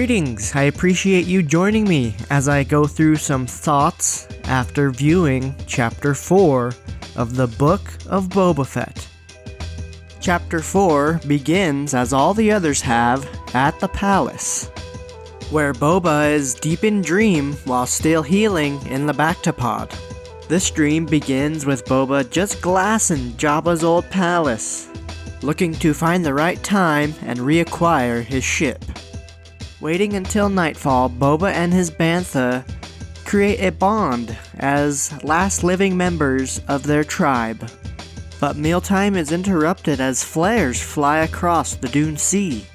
Greetings! I appreciate you joining me as I go through some thoughts after viewing Chapter 4 of the Book of Boba Fett. Chapter 4 begins, as all the others have, at the palace, where Boba is deep in dream while still healing in the Bactapod. This dream begins with Boba just glassing Jabba's old palace, looking to find the right time and reacquire his ship. Waiting until nightfall, Boba and his bantha create a bond as last living members of their tribe. But mealtime is interrupted as flares fly across the Dune Sea.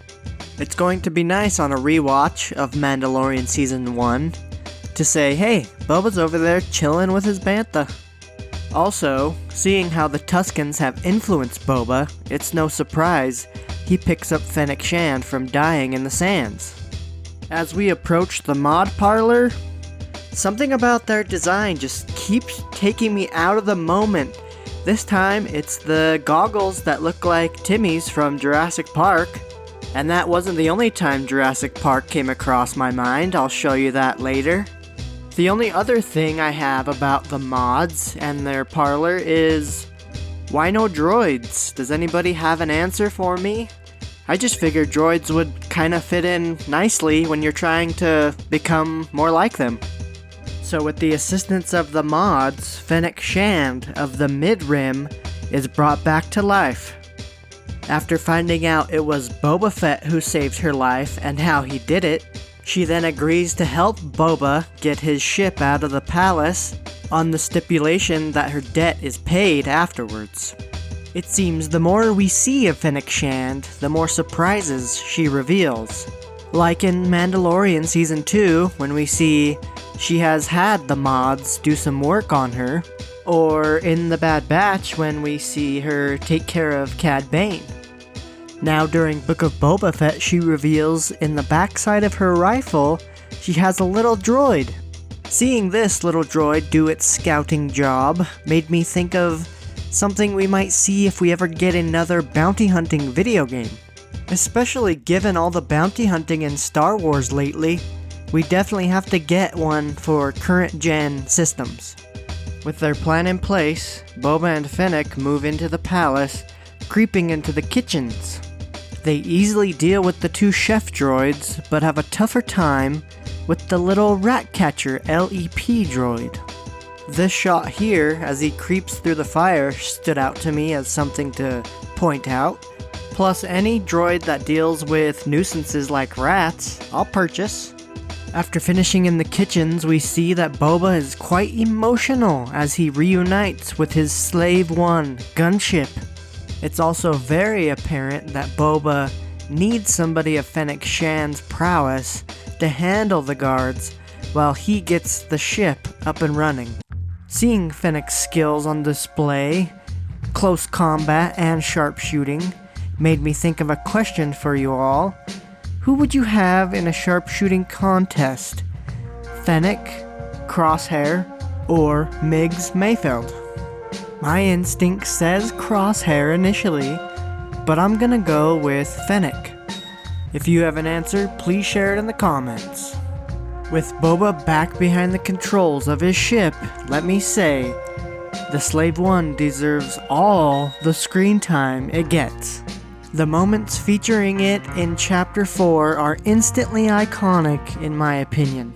It's going to be nice on a rewatch of Mandalorian Season 1 to say, hey, Boba's over there chilling with his bantha. Also, seeing how the Tuskens have influenced Boba, it's no surprise he picks up Fennec Shand from dying in the sands. As we approach the mod parlor, something about their design just keeps taking me out of the moment. This time, it's the goggles that look like Timmy's from Jurassic Park. And that wasn't the only time Jurassic Park came across my mind, I'll show you that later. The only other thing I have about the mods and their parlor is, why no droids? Does anybody have an answer for me? I just figured droids would kinda fit in nicely when you're trying to become more like them. So with the assistance of the mods, Fennec Shand of the Mid-Rim is brought back to life. After finding out it was Boba Fett who saved her life and how he did it, she then agrees to help Boba get his ship out of the palace on the stipulation that her debt is paid afterwards. It seems the more we see of Fennec Shand, the more surprises she reveals. Like in Mandalorian Season 2, when we see she has had the mods do some work on her, or in The Bad Batch when we see her take care of Cad Bane. Now during Book of Boba Fett, she reveals in the backside of her rifle, she has a little droid. Seeing this little droid do its scouting job made me think of something we might see if we ever get another bounty hunting video game. Especially given all the bounty hunting in Star Wars lately, we definitely have to get one for current gen systems. With their plan in place, Boba and Fennec move into the palace, creeping into the kitchens. They easily deal with the two chef droids, but have a tougher time with the little rat catcher LEP droid. This shot here, as he creeps through the fire, stood out to me as something to point out. Plus, any droid that deals with nuisances like rats, I'll purchase. After finishing in the kitchens, we see that Boba is quite emotional as he reunites with his Slave One gunship. It's also very apparent that Boba needs somebody of Fennec Shand's prowess to handle the guards while he gets the ship up and running. Seeing Fennec's skills on display, close combat and sharpshooting, made me think of a question for you all. Who would you have in a sharpshooting contest? Fennec, Crosshair, or Migs Mayfeld? My instinct says Crosshair initially, but I'm gonna go with Fennec. If you have an answer, please share it in the comments. With Boba back behind the controls of his ship, let me say, the Slave One deserves all the screen time it gets. The moments featuring it in Chapter 4 are instantly iconic in my opinion.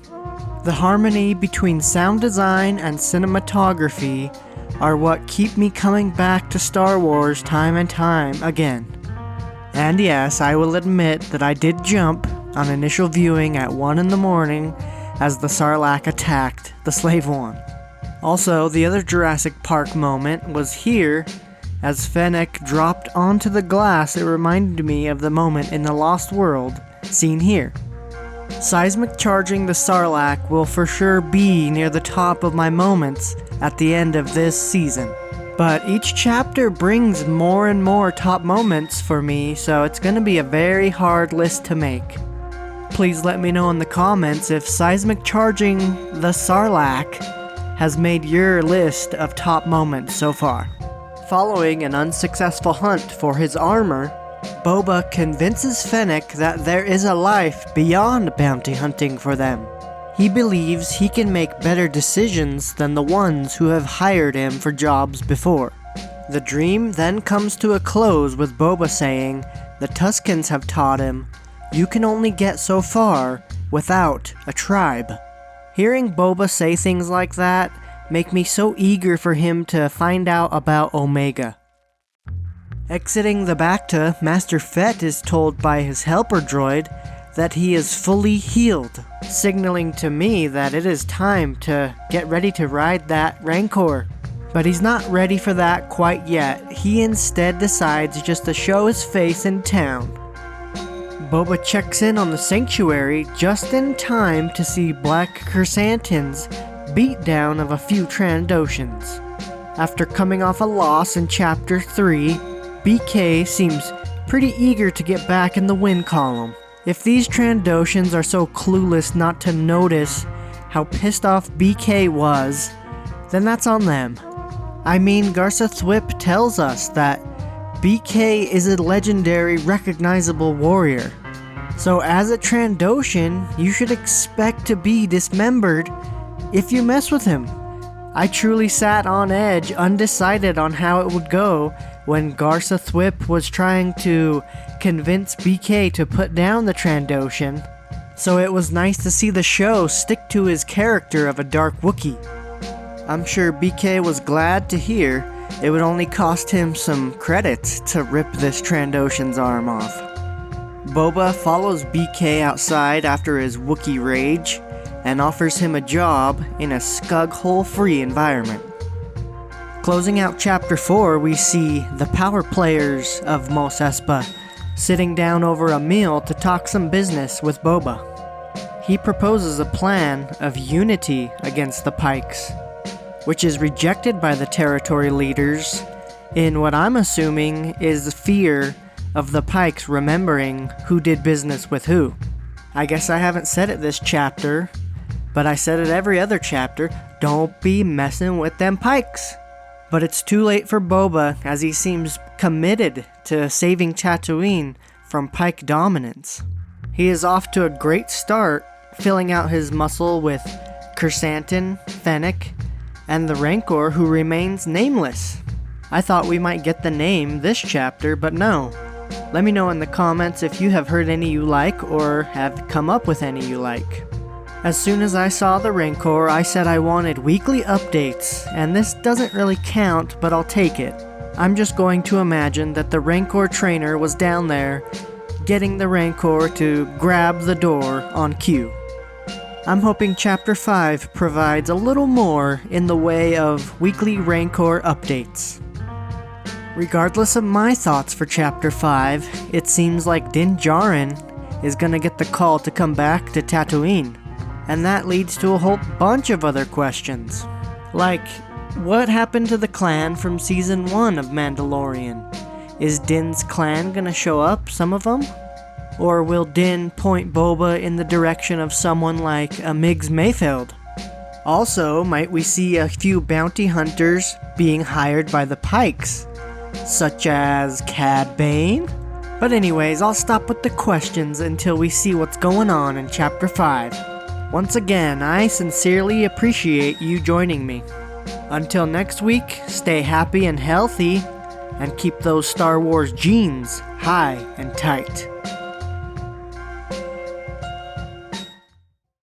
The harmony between sound design and cinematography are what keep me coming back to Star Wars time and time again. And yes, I will admit that I did jump on initial viewing at 1 in the morning as the Sarlacc attacked the Slave One. Also, the other Jurassic Park moment was here as Fennec dropped onto the glass. It reminded me of the moment in The Lost World seen here. Seismic charging the Sarlacc will for sure be near the top of my moments at the end of this season. But each chapter brings more and more top moments for me, so it's gonna be a very hard list to make. Please let me know in the comments if seismic charging the Sarlacc has made your list of top moments so far. Following an unsuccessful hunt for his armor, Boba convinces Fennec that there is a life beyond bounty hunting for them. He believes he can make better decisions than the ones who have hired him for jobs before. The dream then comes to a close with Boba saying the Tuskens have taught him, you can only get so far without a tribe. Hearing Boba say things like that make me so eager for him to find out about Omega. Exiting the Bacta, Master Fett is told by his helper droid that he is fully healed, signaling to me that it is time to get ready to ride that Rancor. But he's not ready for that quite yet. He instead decides just to show his face in town. Boba checks in on the sanctuary just in time to see Black Chrysanthemum's beat down of a few Trandoshans. After coming off a loss in Chapter 3, BK seems pretty eager to get back in the win column. If these Trandoshans are so clueless not to notice how pissed off BK was, then that's on them. I mean, Garsa Thwip tells us that BK is a legendary, recognizable warrior. So as a Trandoshan, you should expect to be dismembered if you mess with him. I truly sat on edge, undecided on how it would go when Garsa Thwip was trying to convince BK to put down the Trandoshan. So it was nice to see the show stick to his character of a Dark Wookiee. I'm sure BK was glad to hear it would only cost him some credits to rip this Trandoshan's arm off. Boba follows BK outside after his Wookiee rage and offers him a job in a scug hole-free environment. Closing out Chapter 4, we see the power players of Mos Espa sitting down over a meal to talk some business with Boba. He proposes a plan of unity against the Pikes, which is rejected by the territory leaders in what I'm assuming is fear of the Pikes remembering who did business with who. I guess I haven't said it this chapter, but I said it every other chapter, don't be messing with them Pikes. But it's too late for Boba as he seems committed to saving Tatooine from Pike dominance. He is off to a great start, filling out his muscle with Chrysanthemum, Fennec, and the Rancor who remains nameless. I thought we might get the name this chapter, but no. Let me know in the comments if you have heard any you like or have come up with any you like. As soon as I saw the Rancor, I said I wanted weekly updates, and this doesn't really count, but I'll take it. I'm just going to imagine that the Rancor trainer was down there, getting the Rancor to grab the door on cue. I'm hoping Chapter 5 provides a little more in the way of weekly Rancor updates. Regardless of my thoughts for Chapter 5, it seems like Din Djarin is gonna get the call to come back to Tatooine. And that leads to a whole bunch of other questions. Like, what happened to the clan from Season 1 of Mandalorian? Is Din's clan gonna show up, some of them? Or will Din point Boba in the direction of someone like a Migs Mayfeld? Also, might we see a few bounty hunters being hired by the Pikes, such as Cad Bane? But anyways, I'll stop with the questions until we see what's going on in Chapter 5. Once again, I sincerely appreciate you joining me. Until next week, stay happy and healthy, and keep those Star Wars genes high and tight.